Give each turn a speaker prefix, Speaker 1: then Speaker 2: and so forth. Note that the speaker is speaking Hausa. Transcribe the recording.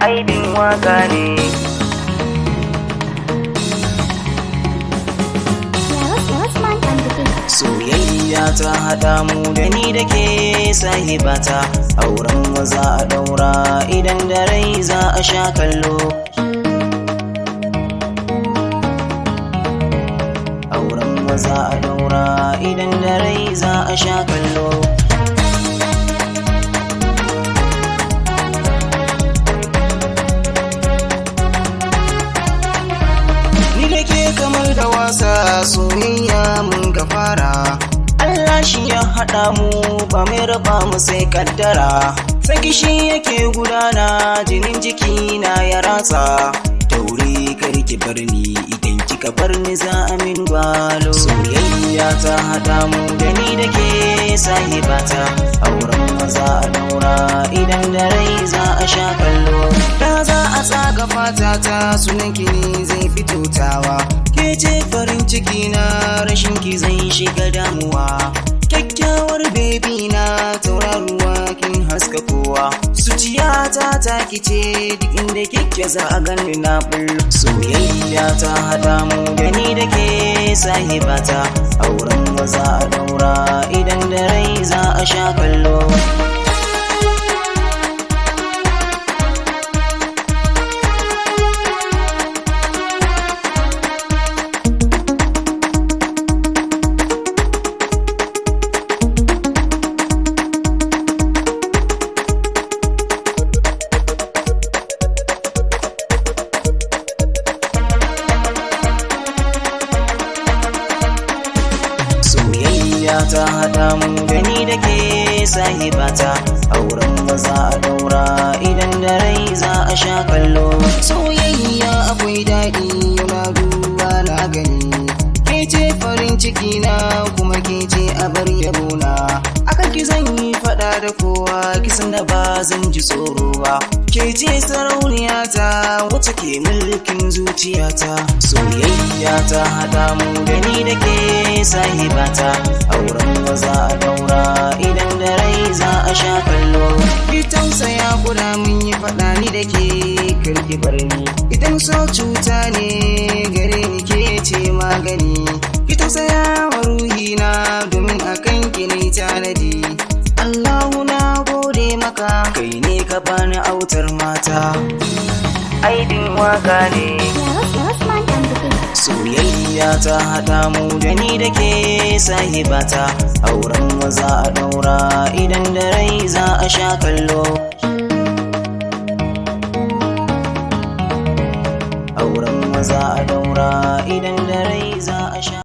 Speaker 1: aibin waka ne. Soyayya ta haɗa mu da ni da ke sahibata, auren maza a ɗaura idan da rai za a sha kallo. Auren maza a ɗaura idan da rai za a sha kallo. Ni da ke kamar da wasa soyayya mun ga fara, Allah shi ya haɗa mu ba mai raba mu sai kaddara. Saki shi yake gudana jinin jikina ya ratsa, daure karki bar ni idan kika bar ni za a min gwalo. Soyayya ta haɗa mu da ni da ke sahibata, auren maza a ɗaura idan da rai za a sha kallo. Da za a tsaga fata ta sunan ki ne zai fito tawa, ke ce farin ciki na rashin ki zai shiga damuwa. Kyakkyawar bebi na tauraruwa kin haska kowa, zuciyata ta kice duk inda kike za a gani na bullo. Soyayya ta haɗa mu da ni da ke sahibata, auren maza a ɗaura idan da rai za a sha kallo. Soyayya ta haɗa mu da ni da ke sahibata, auren maza a ɗaura idan da rai za a sha kallo. Soyayya akwai daɗi yana duba na gani, ke ce farin ciki na kuma ke ce abar yabona. Akan ki zan yi faɗa da kowa kisan da ba zan ji tsoro ba, ke ce sarauniyata wacce ke mulkin zuciyata. Soyayya ta haɗa mu da ni da ke sahibata, auren maza a ɗaura idan da rai za a sha kallo. Ki tausaya guda mun yi faɗa ni da ke karki bar ni, idan so cuta ne gare ni ke ce magani. Ki tausaya wa ruhina domin akan ki ne tanadi. Allahu na gode maka, kai ne ka bani autar mata, aibin waka ne. Soyayya ta haɗa mu da ni da ke sahibata, auren maza a ɗaura idan da rai za a sha kallo. Auren maza a ɗaura idan